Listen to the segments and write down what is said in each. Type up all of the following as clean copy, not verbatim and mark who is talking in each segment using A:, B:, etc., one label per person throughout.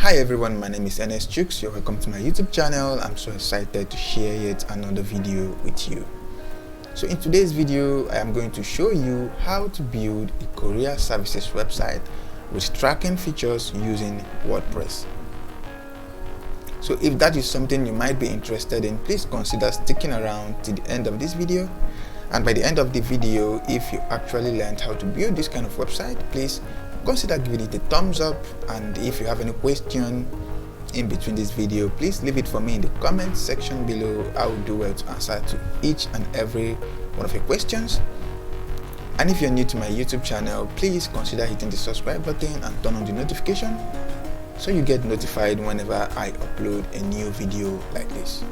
A: Hi everyone, my name is Ernest Chuks. You're welcome to my YouTube channel. I'm so excited to share yet another video with you. So in today's video, I am going to show you how to build a courier services website with tracking features using WordPress. So if that is something you might be interested in, please consider sticking around to the end of this video. And by the end of the video, if you actually learned how to build this kind of website, please consider giving it a thumbs up. And if you have any question in between this video, please leave it for me in the comment section below. I will do well to answer to each and every one of your questions. And if you're new to my YouTube channel, please consider hitting the subscribe button and turn on the notification so you get notified whenever I upload a new video like this.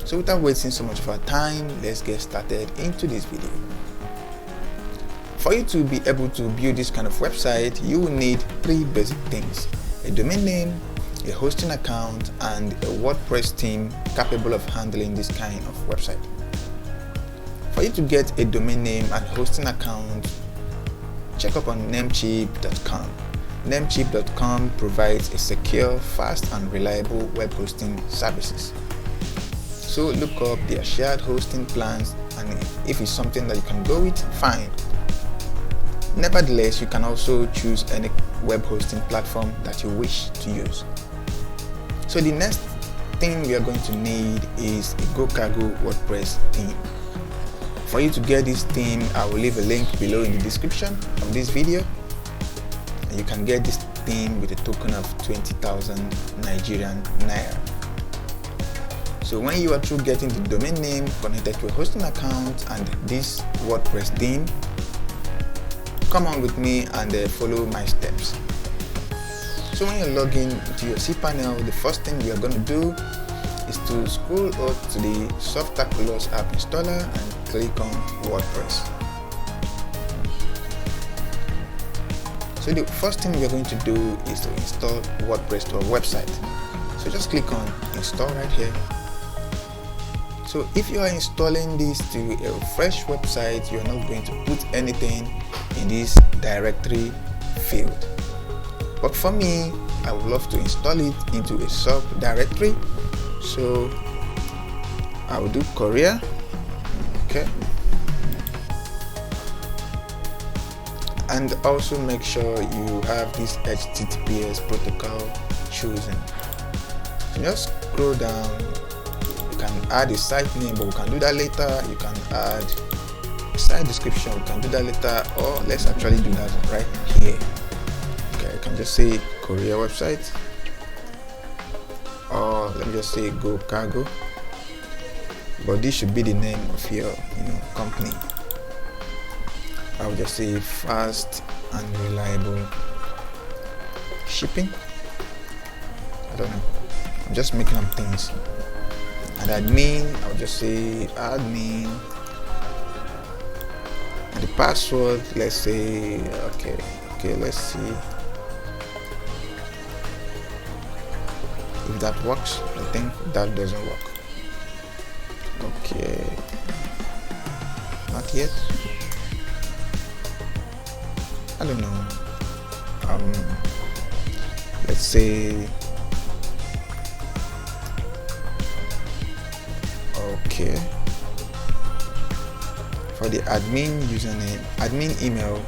A: So without wasting so much of our time, let's get started into this video. For you to be able to build this kind of website, you will need three basic things: a domain name, a hosting account, and a WordPress theme capable of handling this kind of website. For you to get a domain name and hosting account, check up on Namecheap.com. Namecheap.com provides a secure, fast, and reliable web hosting services. So look up their shared hosting plans, and if it's something that you can go with, fine. Nevertheless, you can also choose any web hosting platform that you wish to use. So the next thing we are going to need is a GoCargo WordPress theme. For you to get this theme, I will leave a link below in the description of this video. And you can get this theme with a token of 20,000 Nigerian Naira. So when you are through getting the domain name connected to a hosting account and this WordPress theme, come on with me and follow my steps. So when you log in to your cPanel, the first thing we are going to do is to scroll up to the Softaculous app installer and click on WordPress. So the first thing we are going to do is to install WordPress to our website. So just click on install right here. So if you are installing this to a fresh website, you are not going to put anything in this directory field. But for me, I would love to install it into a subdirectory. So I will do Courier. Okay. And also make sure you have this HTTPS protocol chosen. So just scroll down. You can add a site name, but we can do that later. You can add a site description, we can do that later, or let's actually do that right here. Okay, I can just say Courier website, or let me just say GoCargo, but this should be the name of your company. I will just say fast and reliable shipping. I don't know, I'm just making up things. And admin, I'll just say admin, and the password, let's say okay, let's see if that works. I think that doesn't work. Okay, not yet. I don't know. Let's say okay. For the admin username, admin email,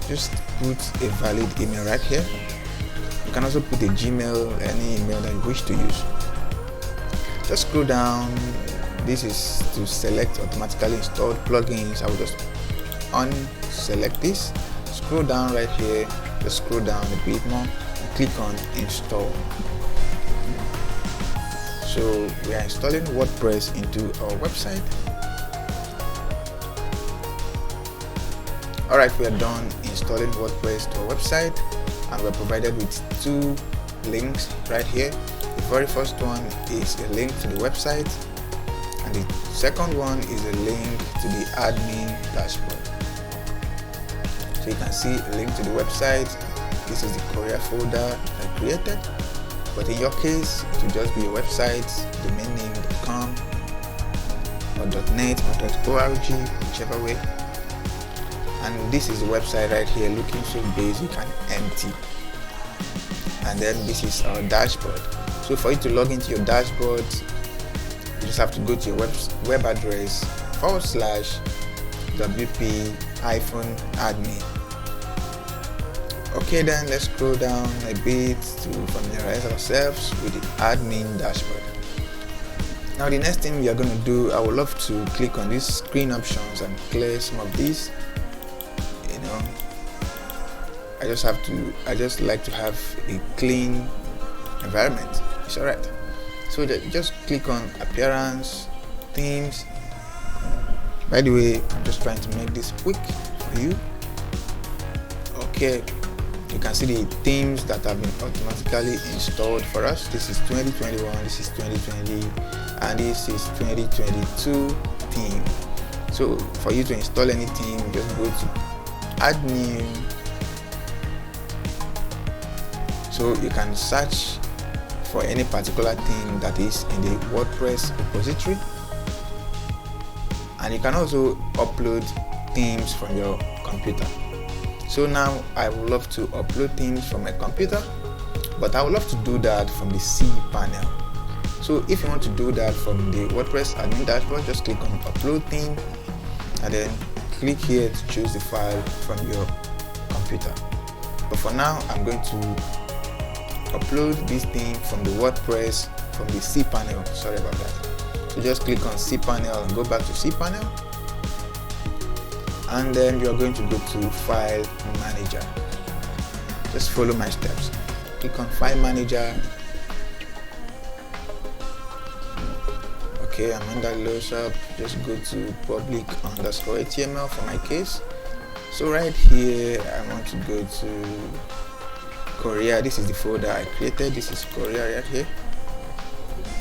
A: just put a valid email right here. You can also put a Gmail, any email that you wish to use. Just scroll down. This is to select automatically installed plugins. I will just unselect this. Scroll down right here. Just scroll down a bit more and click on install. So we are installing WordPress into our website. Alright, we are done installing WordPress to our website, and we're provided with two links right here. The very first one is a link to the website, and the second one is a link to the admin dashboard. So you can see a link to the website. This is the Courier folder I created. But in your case, it will just be a website, domain name.com or .net or .org, whichever way. And this is the website right here, looking so basic and empty. and then this is our dashboard. So for you to log into your dashboard, you just have to go to your web address /wp-admin. Okay, then let's scroll down a bit to familiarize ourselves with the admin dashboard. Now the next thing we are going to do, I would love to click on these screen options and clear some of these. I just like to have a clean environment. It's alright. So just click on appearance, themes. By the way, I'm just trying to make this quick for you. Okay, you can see the themes that have been automatically installed for us. This is 2021, this is 2020, and this is 2022 theme. So for you to install any theme, just go to add new. So you can search for any particular theme that is in the WordPress repository, and you can also upload themes from your computer. So now I would love to upload themes from my computer, but I would love to do that from the cPanel. So if you want to do that from the WordPress admin dashboard, just click on upload theme and then click here to choose the file from your computer. But for now, I'm going to upload this theme from the WordPress from the cPanel. Sorry about that. So just click on cPanel and go back to cPanel, and then you are going to go to File Manager. Just follow my steps. Click on File Manager. Okay, and when that loads up, just go to public_HTML for my case. So right here, I want to go to Courier. This is the folder I created. This is Courier right here.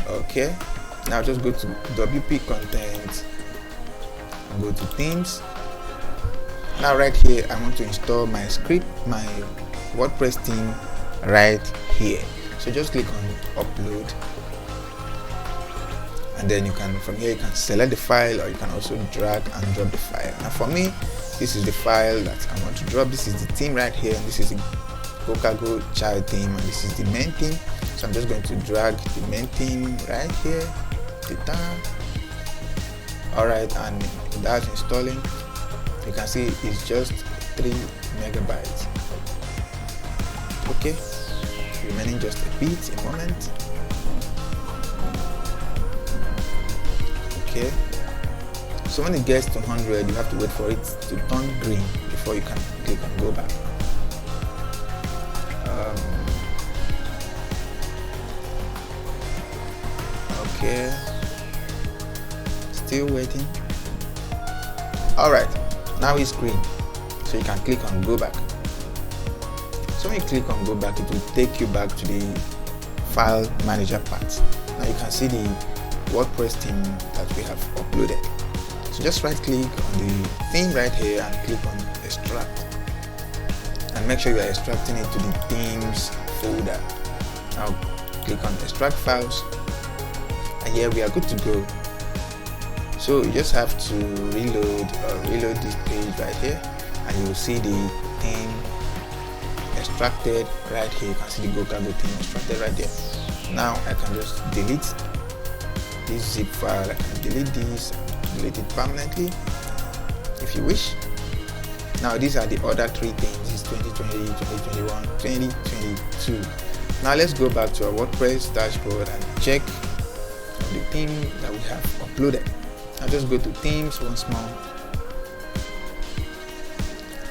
A: Okay, now just go to WP content and go to themes. Now right here, I want to install my script, my WordPress theme right here. So just click on upload, and then from here you can select the file, or you can also drag and drop the file. Now for me, this is the file that I want to drop. This is the theme right here, and this is the Go child theme, and this is the main theme. So I'm just going to drag the main theme right here. Alright, and that's installing. You can see it's just 3 megabytes. Okay, remaining just a bit, a moment. Okay, so when it gets to 100, you have to wait for it to turn green before you can click on go back. Okay, still waiting. Alright, now it's green, so you can click on go back. So when you click on go back, it will take you back to the file manager part. Now you can see the WordPress theme that we have uploaded. So just right click on the theme right here and click on extract, and make sure you are extracting it to the themes folder. Now click on extract files, and here we are good to go. So you just have to reload this page right here, and you will see the theme extracted right here. You can see the Go theme extracted right there. Now I can just delete this zip file. I can delete this, delete it permanently if you wish. Now these are the other 3 things. This is 2020, 2021, 2022. Now let's go back to our WordPress dashboard and check the theme that we have uploaded. Now just go to themes once more.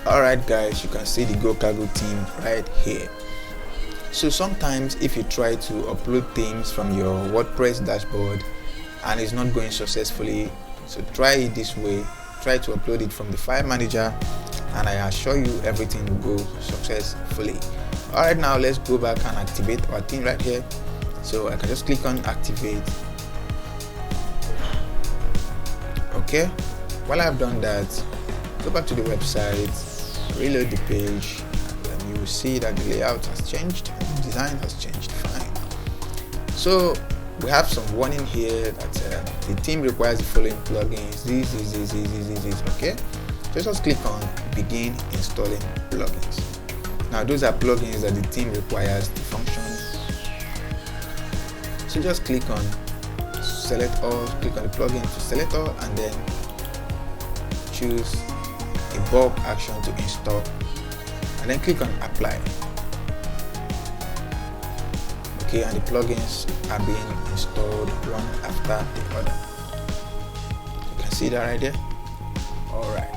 A: Alright guys, you can see the Go theme right here. So sometimes if you try to upload themes from your WordPress dashboard and it's not going successfully, so try it this way. Try to upload it from the file manager, and I assure you everything will go successfully. Alright, now let's go back and activate our theme right here. So I can just click on activate. Okay, while I've done that, go back to the website, reload the page, and you will see that the layout has changed, the design has changed. Fine. So we have some warning here that the theme requires the following plugins. This. Okay, just click on begin installing plugins. Now those are plugins that the team requires to function. So just click on select all, click on the plugin to select all, and then choose a bulk action to install, and then click on apply. Okay, and the plugins are being installed one after the other. You can see that right there. Alright,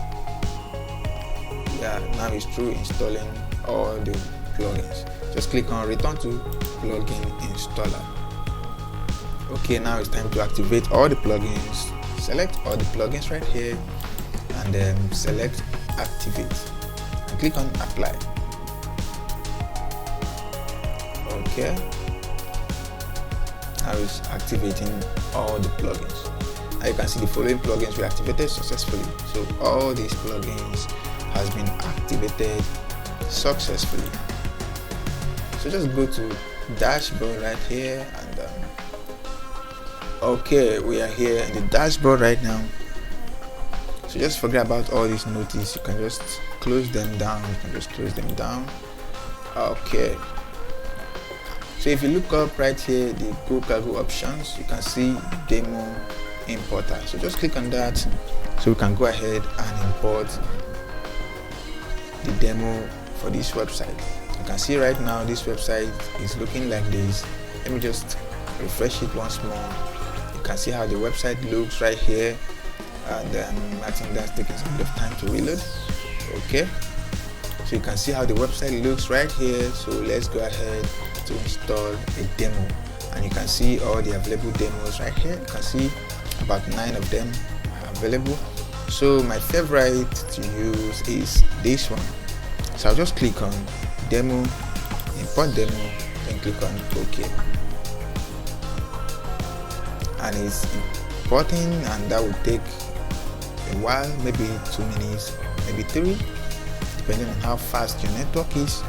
A: yeah, now it's through installing all the plugins. Just click on return to plugin installer. Okay, now it's time to activate all the plugins. Select all the plugins right here and then select activate and click on apply. Okay, now it's activating all the plugins. Now you can see the following plugins were activated successfully. So all these plugins has been activated successfully. So just go to dashboard right here, and okay, we are here in the dashboard right now. So just forget about all these notices. You can just close them down. Okay, so if you look up right here, the Go Cargo options, you can see demo importer. So just click on that so we can go ahead and import the demo for this website. You can see right now this website is looking like this. Let me just refresh it once more. You can see how the website looks right here, and I think that's taking some bit of time to reload. Okay, so you can see how the website looks right here. So let's go ahead to install a demo, and you can see all the available demos right here. You can see about 9 of them are available. So my favorite to use is this one. So I'll just click on demo, import demo, then click on OK. And it's importing, and that will take a while, maybe 2 minutes, maybe 3, depending on how fast your network is.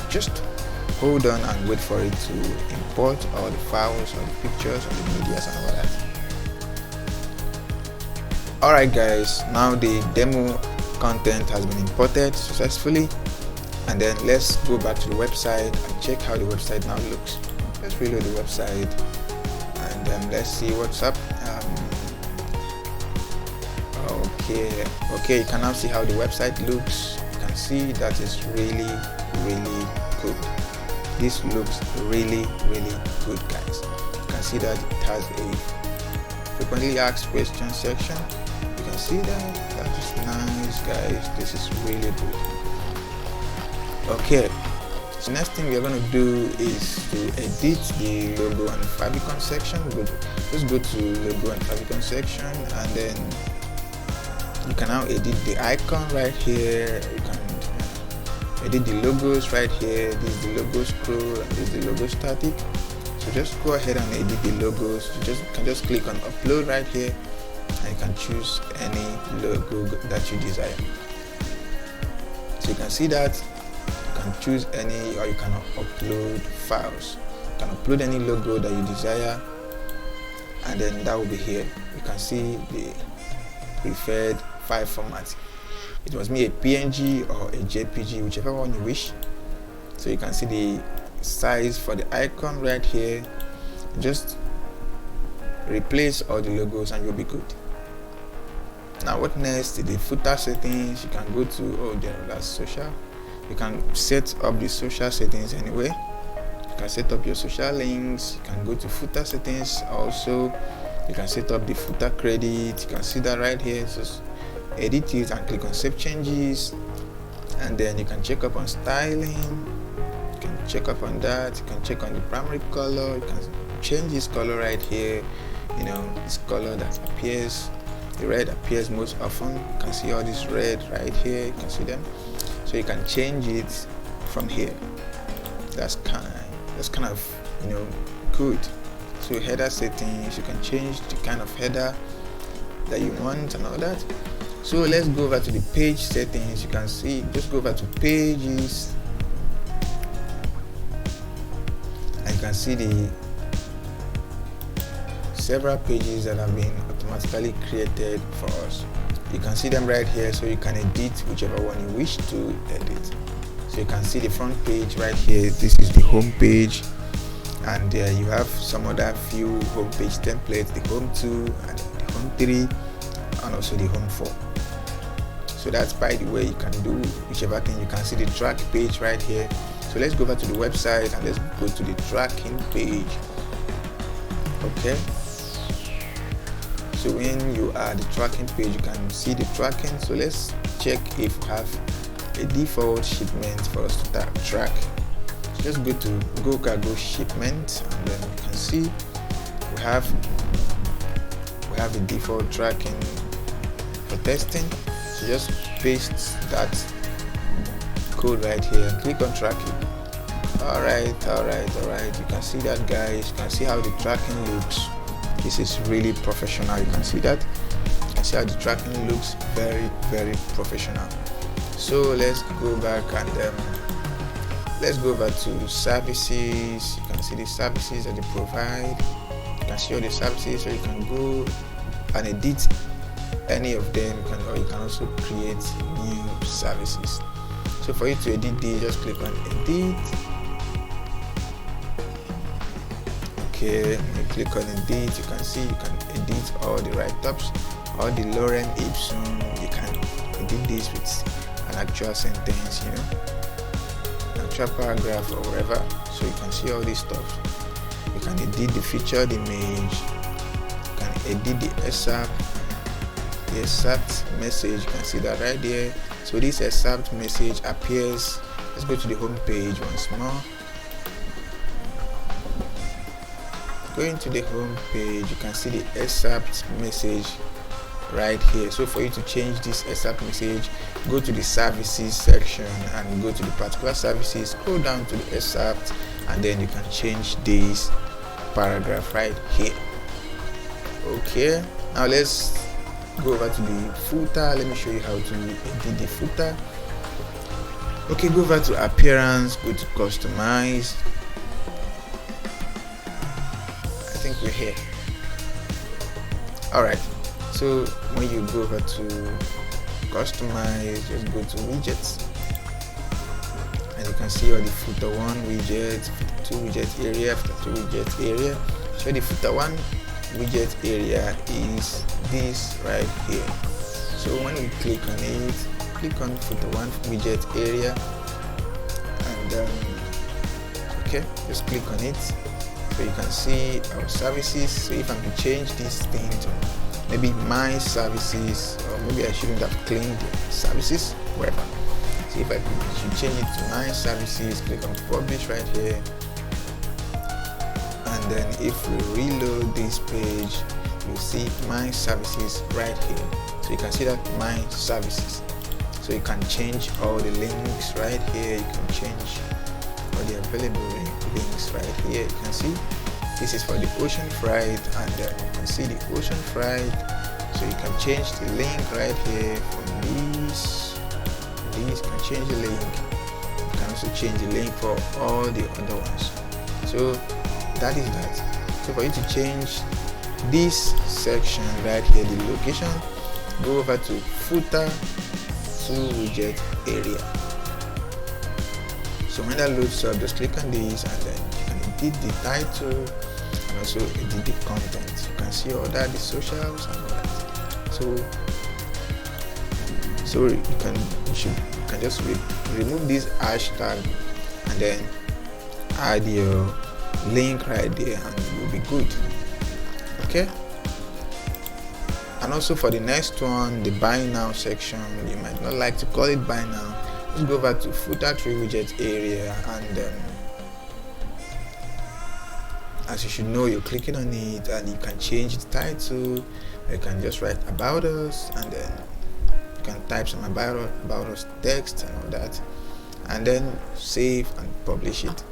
A: Just hold on and wait for it to import all the files, all the pictures, all the medias and all that. Alright guys, now the demo content has been imported successfully, and then let's go back to the website and check how the website now looks. Let's reload the website, and let's see what's up. Okay, you can now see how the website looks. You can see that is really good. This looks really good, guys. You can see that it has a frequently asked questions section. You can see that is nice, guys. This is really good. Okay, so next thing we're going to do is to edit the logo and favicon section. Just go to logo and favicon section, and then you can now edit the icon right here. You can edit the logos right here. This is the logo scroll, and this is the logo static. So just go ahead and edit the logos. You can just click on upload right here, and you can choose any logo that you desire. So you can see that you can choose any, or you can upload files. You can upload any logo that you desire, and then that will be here. You can see the preferred file format. It must be a PNG or a JPG, whichever one you wish. So you can see the size for the icon right here. Just replace all the logos and you'll be good. Now what next? The footer settings. You can go to that's social. You can set up the social settings anyway. You can set up your social links. You can go to footer settings also. You can set up the footer credit. You can see that right here. So edit it and click on save changes, and then you can check up on styling. You can check up on that. You can check on the primary color. You can change this color right here. You know, this color that appears, the red appears most often. You can see all this red right here. You can see them. So you can change it from here. That's kind of good. So header settings, you can change the kind of header that you want and all that. So let's go over to the page settings. You can see, just go over to pages, and you can see the several pages that have been automatically created for us. You can see them right here, so you can edit whichever one you wish to edit. So you can see the front page right here. This is the home page, and you have some other few home page templates, the home 2 and the home 3 and also the home 4. So that's by the way you can do whichever thing. You can see the track page right here. So let's go over to the website and let's go to the tracking page. Okay, so when you are the tracking page, you can see the tracking. So let's check if we have a default shipment for us to track. So just go to Go Cargo Shipment, and then you can see we have a default tracking for testing. So just paste that code right here and click on tracking. Alright, you can see that, guys. You can see how the tracking looks. This is really professional. You can see that. You can see how the tracking looks. Very professional. So let's go back and let's go over to services. You can see the services that they provide. You can see all the services, so you can go and edit any of them, or you can also create new services. So for you to edit this, just click on edit. Okay, when you click on edit, you can see you can edit all the write-ups, all the lorem ipsum. You can edit this with an actual sentence, you know, an actual paragraph or whatever. So you can see all this stuff. You can edit the featured image. You can edit the exact message. You can see that right there. So this exact message appears. Let's go to the home page once more. Going to the home page, you can see the exact message right here. So for you to change this exact message, go to the services section and go to the particular services, scroll down to the exact, and then you can change this paragraph right here. Okay, now let's go over to the footer. Let me show you how to edit the footer. Okay, go over to appearance, go to customize. I think we're here. Alright, so when you go over to customize, just go to widgets, and you can see all the footer 1 widget, 2 widget area, 2 widget area. So the footer 1 widget area is this right here. So when you click on it, click on footer 1 widget area, and okay, just click on it. So you can see our services. So if I'm to change this thing to maybe my services, or maybe I shouldn't have claimed services, whatever. So if I should change it to my services, click on publish right here, and then if we reload this page, you see my services right here. So you can see that my services. So you can change all the links right here. You can change all the available links right here. You can see this is for the ocean freight, and you can see the ocean freight. So you can change the link right here from these. You can change the link. You can also change the link for all the other ones. So that is that. So for you to change this section right here, the location, go over to footer 2 widget area. So when that loads up, just click on this, and then you can edit the title and also edit the content. You can see all that, the socials and all that. So you can just remove this hashtag and then add your link right there, and it will be good. Okay. And also for the next one, the buy now section, you might not like to call it buy now. Let's go over to footer 3 widget area, and as you should know, you're clicking on it, and you can change the title. You can just write about us, and then you can type some about us text and all that, and then save and publish it.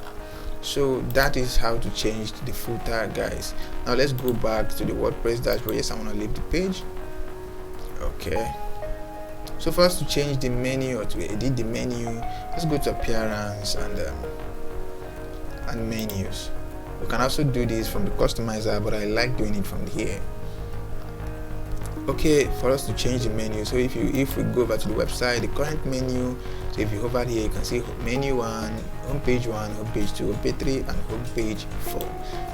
A: So that is how to change the footer, guys. Now let's go back to the WordPress dashboard. Yes, I want to leave the page. Okay, so for us to change the menu or to edit the menu, let's go to appearance and menus. You can also do this from the customizer, but I like doing it from here. Okay, for us to change the menu, so if we go over to the website, the current menu, so if you hover here, you can see menu 1, homepage 1, homepage 2, homepage 3, and homepage 4.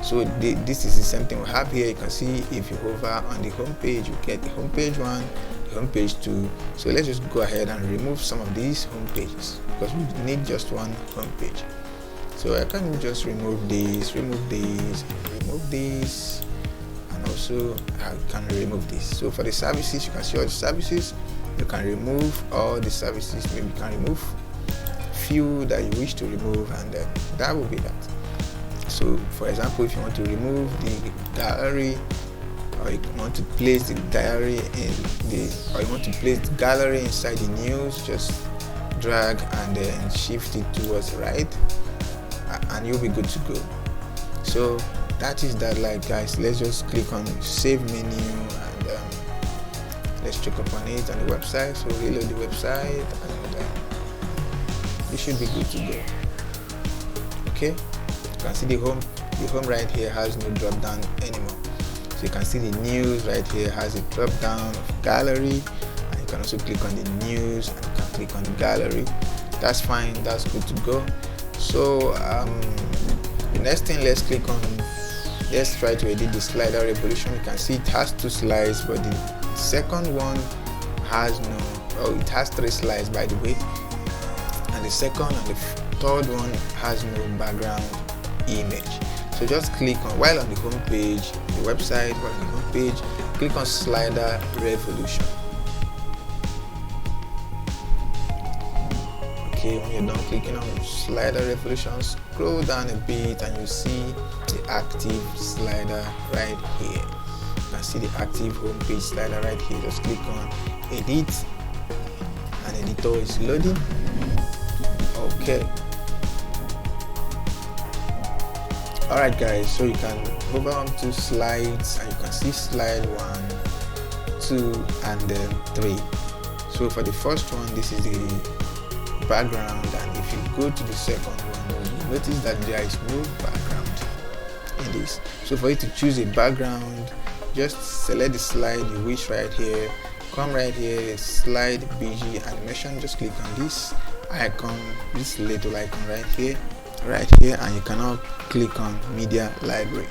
A: So this is the same thing we have here. You can see if you hover on the homepage, you get the homepage 1, the homepage 2. So let's just go ahead and remove some of these homepages because we need just one homepage. So I can just remove these, and remove these, and also I can remove this. So for the services, you can see all the services. You can remove all the services. Maybe you can remove few that you wish to remove, and then that will be that. So for example, if you want to remove the gallery, or you want to place the gallery or you want to place the gallery inside the news, just drag and then shift it towards right, and you'll be good to go. So that is that. Like guys, let's just click on save menu, and let's check up on it on the website. So reload the website, and it should be good to go. Okay, you can see the home right here has no drop down anymore. So you can see the news right here has a drop down of gallery, and you can also click on the news and you can click on the gallery. That's fine, that's good to go. So the next thing, let's try to edit the slider revolution. You can see it has 2 slides, but the second one has it has 3 slides by the way, and the second and the third one has no background image. So just click on, while on the home page, the website, while on the home page, click on slider revolution. Okay, when you're done clicking on slider revolution, scroll down a bit and you see the active slider right here. You can see the active homepage slider right here. Just click on edit, and editor is loading. Okay. Alright guys, so you can hover on to slides and you can see slide 1, 2, and then 3. So for the first one, this is the background, and if you go to the second one, you notice that there is no background in this. So for you to choose a background, just select the slide you wish right here, come right here, slide BG animation, just click on this icon, this little icon right here, and you can now click on media library.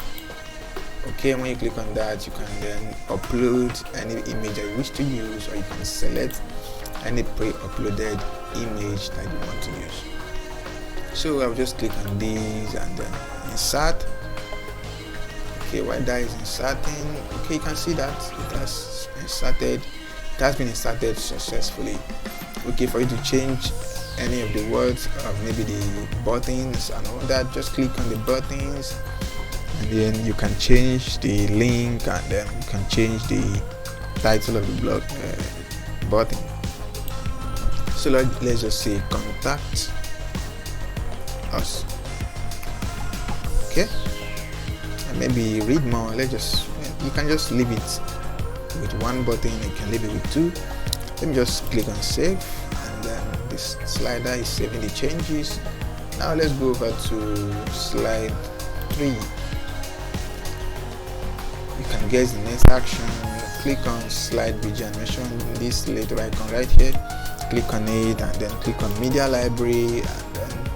A: Okay, when you click on that, you can then upload any image that you wish to use, or you can select any pre-uploaded image that you want to use. So I'll just click on these and then insert. Okay, while that is inserting, okay, you can see that it has been inserted successfully. Okay, for you to change any of the words, maybe the buttons and all that, just click on the buttons, and then you can change the link, and then you can change the title of the blog button. So let's just say contact us. Okay, and maybe read more. You can just leave it with 1 button, you can leave it with 2. Let me just click on save, and then this slider is saving the changes. Now let's go over to slide 3. You can guess the next action. Click on slide BG animation, this little icon right here, click on it, and then click on media library, and then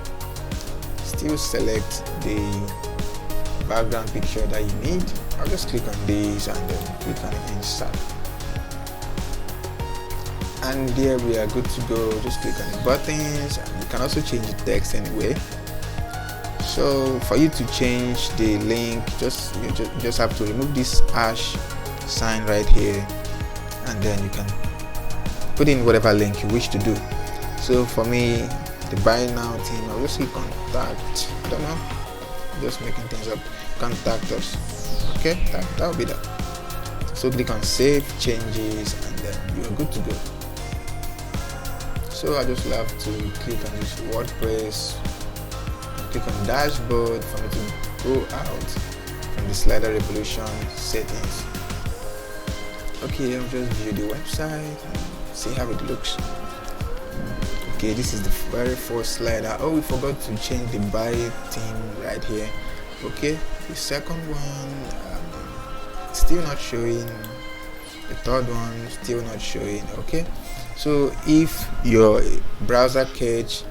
A: still select the background picture that you need. I'll just click on this and then click on insert, and there we are good to go. Just click on the buttons, and you can also change the text anyway. So for you to change the link, you just have to remove this hash sign right here, and then you can put in whatever link you wish to do. So for me, the buy now thing, I'll just click contact. I don't know, just making things up. Contact us. Okay, that will be that. So click on save changes, and then you're good to go. So I just love to click on this WordPress, click on dashboard for me to go out from the slider revolution settings. Okay, I'll just view the website and see how it looks. Okay, this is the very first slider. Oh, we forgot to change the buy theme right here. Okay, the second one, still not showing. The third one still not showing. Okay, so if your browser cache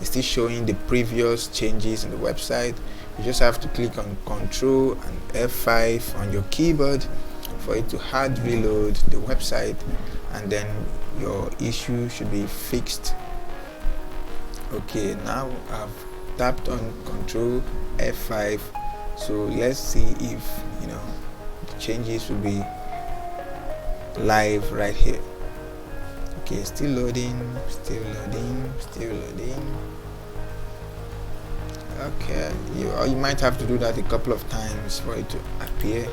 A: is still showing the previous changes in the website, you just have to click on Ctrl and F5 on your keyboard for it to hard reload the website, and then your issue should be fixed. Okay, now I've tapped on Ctrl F5, so let's see if the changes will be live right here. Okay, still loading. Okay, you might have to do that a couple of times for it to appear.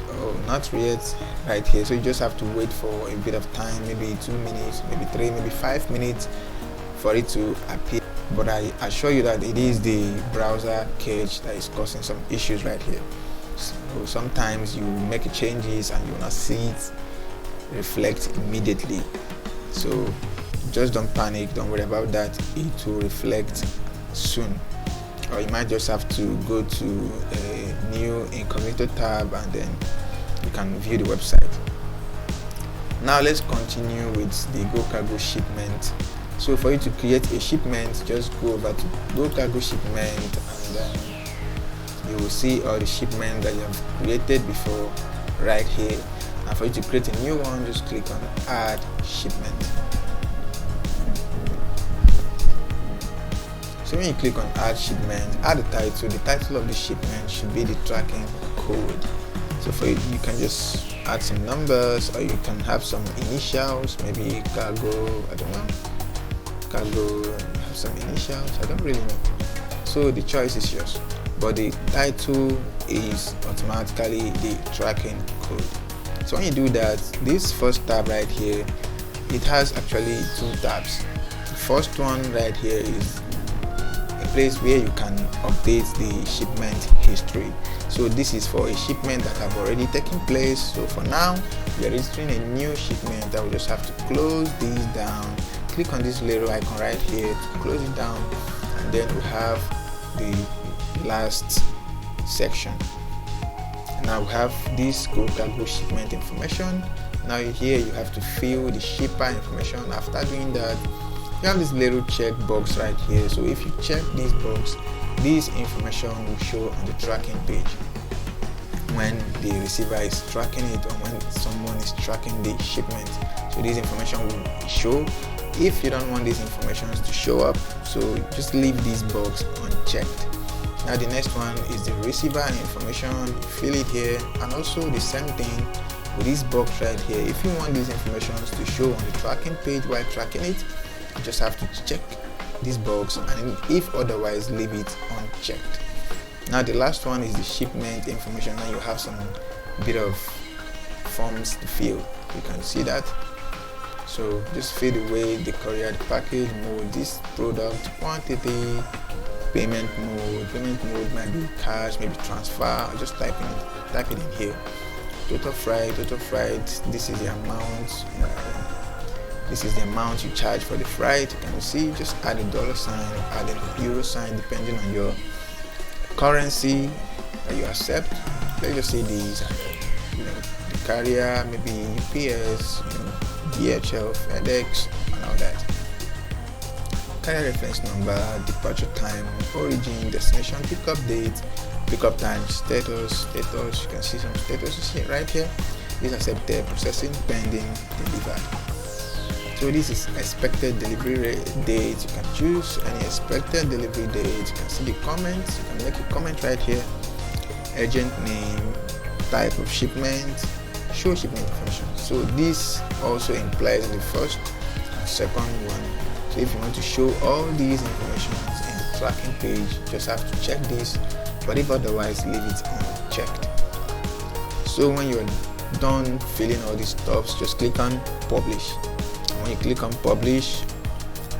A: Oh, not yet right here, so you just have to wait for a bit of time, maybe 2 minutes, maybe 3, maybe 5 minutes for it to appear. But I assure you that it is the browser cache that is causing some issues right here. So sometimes you make changes and you will not see it reflect immediately, so just don't panic, don't worry about that. It will reflect soon, or you might just have to go to a new incognito tab and then you can view the website. Now let's continue with the Go Cargo shipment. So for you to create a shipment, just go over to Go Cargo shipment, and then you will see all the shipments that you have created before right here. And for you to create a new one, just click on Add Shipment. So when you click on Add Shipment, add the title. The title of the shipment should be the tracking code. So for you, you can just add some numbers, or you can have some initials, maybe cargo, I don't know, cargo, have some initials, I don't really know. So the choice is yours, but the title is automatically the tracking code. So when you do that, this first tab right here, it has actually 2 tabs. The first one right here is a place where you can update the shipment history. So this is for a shipment that have already taken place. So for now, we are registering a new shipment. I will just have to close these down, click on this little icon right here to close it down, and then we have the last section. Now we have this Go Cargo shipment information. Now here you have to fill the shipper information. After doing that, you have this little check box right here. So if you check this box, this information will show on the tracking page when the receiver is tracking it, or when someone is tracking the shipment. So this information will show. If you don't want these information to show up, so just leave this box unchecked. Now the next one is the receiver information. Fill it here, and also the same thing with this box right here. If you want these information to show on the tracking page while tracking it, you just have to check this box, and if otherwise, leave it unchecked. Now the last one is the shipment information. Now you have some bit of forms to fill. You can see that. So just fill the weight, the courier, the package mode, this product quantity, payment mode might be cash, maybe transfer. Just type it in here. Total freight, this is the amount. This is the amount you charge for the freight. You can see, just add a $, add a euro sign, depending on your currency that you accept. Let's just say these, the carrier, maybe UPS, DHL, FedEx, and all that. Carrier reference number, departure time, origin, destination, pickup date, pickup time, status. You can see some statuses right here. Is accepted, processing, pending, delivered. So this is expected delivery date. You can choose any expected delivery date. You can see the comments. You can make a comment right here. Agent name, type of shipment, show shipment information. So this also implies the first and second one. So if you want to show all these information in the tracking page, you just have to check this. But if otherwise, leave it unchecked. So when you're done filling all these stuffs, just click on publish. When you click on publish,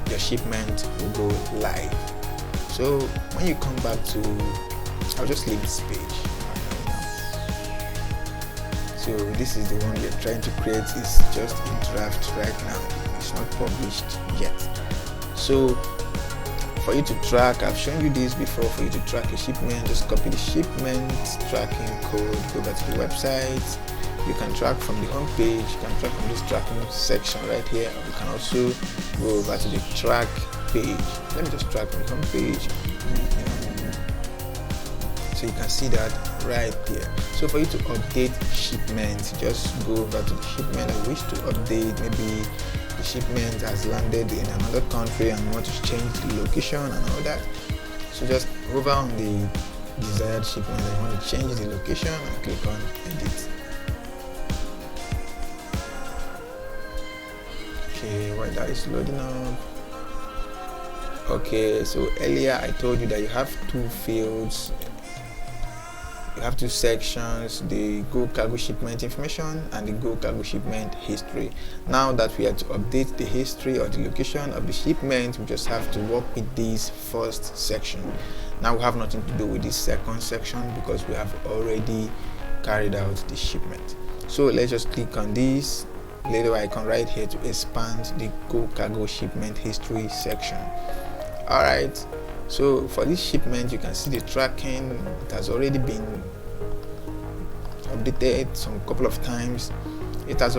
A: your shipment will go live. So when you come back to, I'll just leave this page. So this is the one we are trying to create. It's just in draft right now. It's not published yet. So for you to track, I've shown you this before. For you to track a shipment, just copy the shipment tracking code, go back to the website, You can track from the home page, you can track from this tracking section right here, or you can also go over to the track page. Let me just track from the home page. So you can see that right there. So for you to update shipments, just go over to the shipment I wish to update. Maybe the shipment has landed in another country and want to change the location and all that. So just hover on the desired shipment I want to change the location and click on edit. Okay, while that is loading up. Okay, so earlier I told you that you have two fields. You have two sections, the Go Cargo shipment information and the Go Cargo shipment history. Now that we have to update the history or the location of the shipment, we just have to work with this first section. Now we have nothing to do with this second section because we have already carried out the shipment. So let's just click on this little icon right here to expand the Go Cargo shipment history section. Alright. So for this shipment, you can see the tracking. It has already been updated some couple of times. You can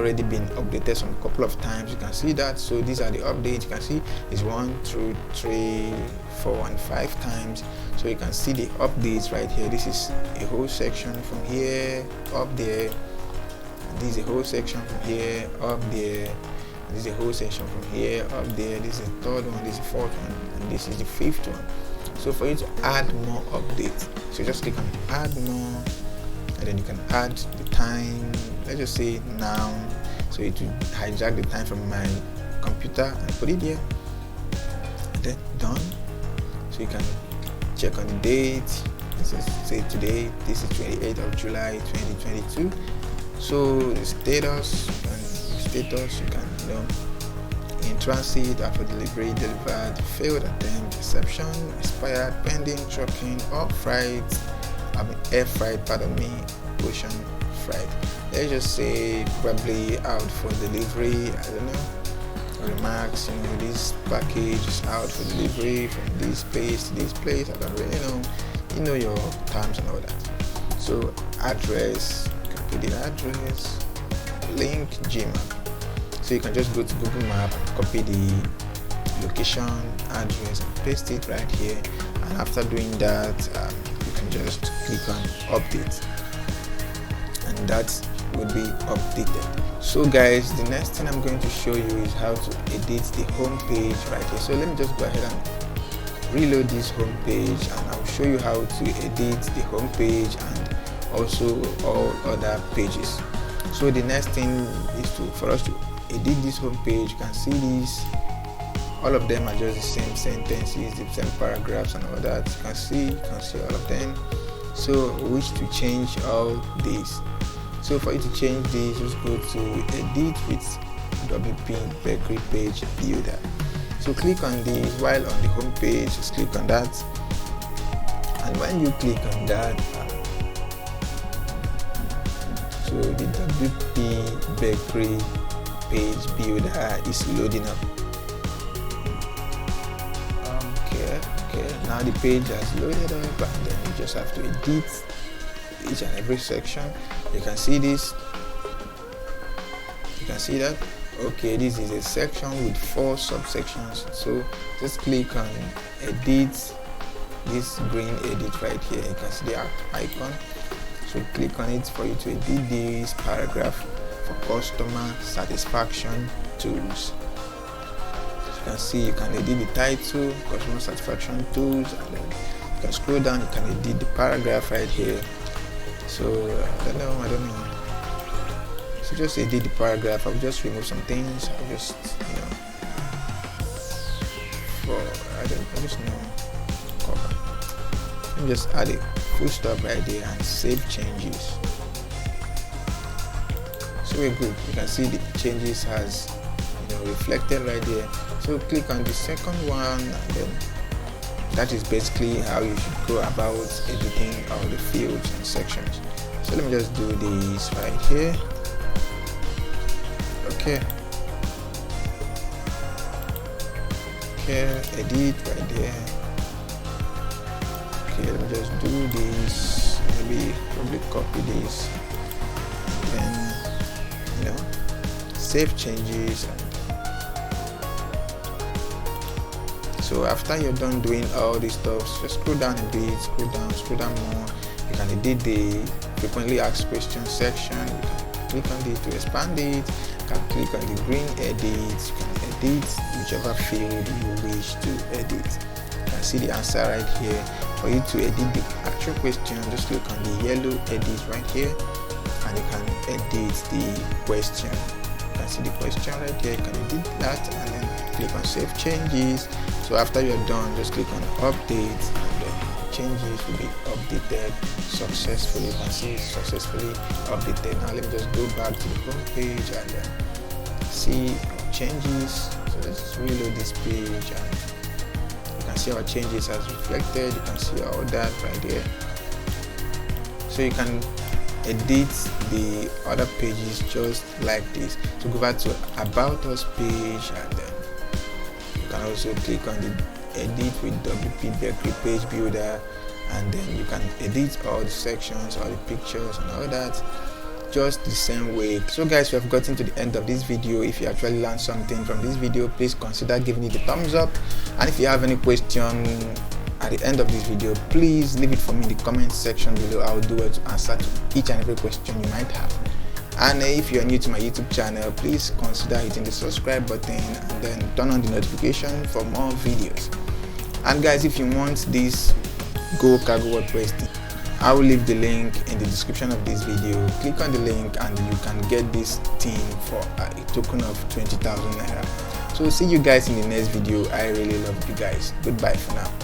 A: see that. So these are the updates. You can see it's 1, 2, 3, 4 and 5 times. So you can see the updates right here. This is a whole section from here up there. This is a whole section from here up there. This is a whole section from here up there. This is the third one, this is the fourth one, and this is the fifth one. So for you to add more updates, so just click on add more, and then you can add the time. Let's just say now, so it will hijack the time from my computer and put it here, and then done. So you can check on the date. This is say today, this is 28th of July 2022. So the status, you can in transit, after delivery, delivered, failed attempt, reception, expired, pending, trucking, or freight, air freight, ocean freight. Let's just say probably out for delivery, I don't know, remarks, this package is out for delivery from this place to this place, I don't really know, your terms and all that. So address, you can put the address, link, Gmail. So you can just go to Google Map, copy the location, address, and paste it right here. And after doing that, you can just click on update, and that will be updated. So guys, the next thing I'm going to show you is how to edit the home page right here. So let me just go ahead and reload this home page, and I'll show you how to edit the home page and also all other pages. So the next thing is for us to edit this home page. You can see these, all of them are just the same sentences, the same paragraphs and all that. You can see all of them. So we wish to change all these. So for you to change this, just go to edit with WP Bakery Page Builder. So click on this while on the home page, just click on that, and when you click on that, so the WP Bakery Page Builder is loading up. Okay, now the page has loaded up, and then you just have to edit each and every section. You can see this, you can see that. Okay, this is a section with 4 subsections. So just click on edit, this green edit right here. You can see the icon. So click on it for you to edit this paragraph for customer satisfaction tools. As you can see, you can edit the title, customer satisfaction tools, and then you can scroll down, you can edit the paragraph right here. So I don't know. So just edit the paragraph. I'll just remove some things. I'll just cover. Let me just add a full stop right there and save changes. So we're good. You can see the changes has reflected right there. So click on the second one, and then that is basically how you should go about editing all the fields and sections. So let me just do this right here. Okay, edit right there. Okay, let me just do this. Maybe probably copy this, then save changes. So after you're done doing all this stuff, just scroll down a bit, scroll down more. You can edit the frequently asked questions section. You can click on it to expand it. You can click on the green edit. You can edit whichever field you wish to edit. You can see the answer right here. For you to edit the actual question, just click on the yellow edit right here, and you can edit the question. You can see the question right here. You can edit that and then click on save changes. So after you're done, just click on update, and the changes will be updated successfully. You can see it's successfully updated. Now let me just go back to the home page and see our changes. So let's reload this page, and you can see our changes as reflected. You can see all that right there. So you can edit the other pages just like this. So go back to about us page, and then you can also click on the edit with WP Bakery page builder, and then you can edit all the sections, all the pictures and all that just the same way. So guys, we have gotten to the end of this video. If you actually learned something from this video, please consider giving it a thumbs up, and if you have any question at the end of this video, please leave it for me in the comment section below. I will do it to answer to each and every question you might have. And if you are new to my YouTube channel, please consider hitting the subscribe button and then turn on the notification for more videos. And guys, if you want this Go Cargo WordPress thing, I will leave the link in the description of this video. Click on the link and you can get this theme for a token of 20,000 naira. So see you guys in the next video. I really love you guys. Goodbye for now.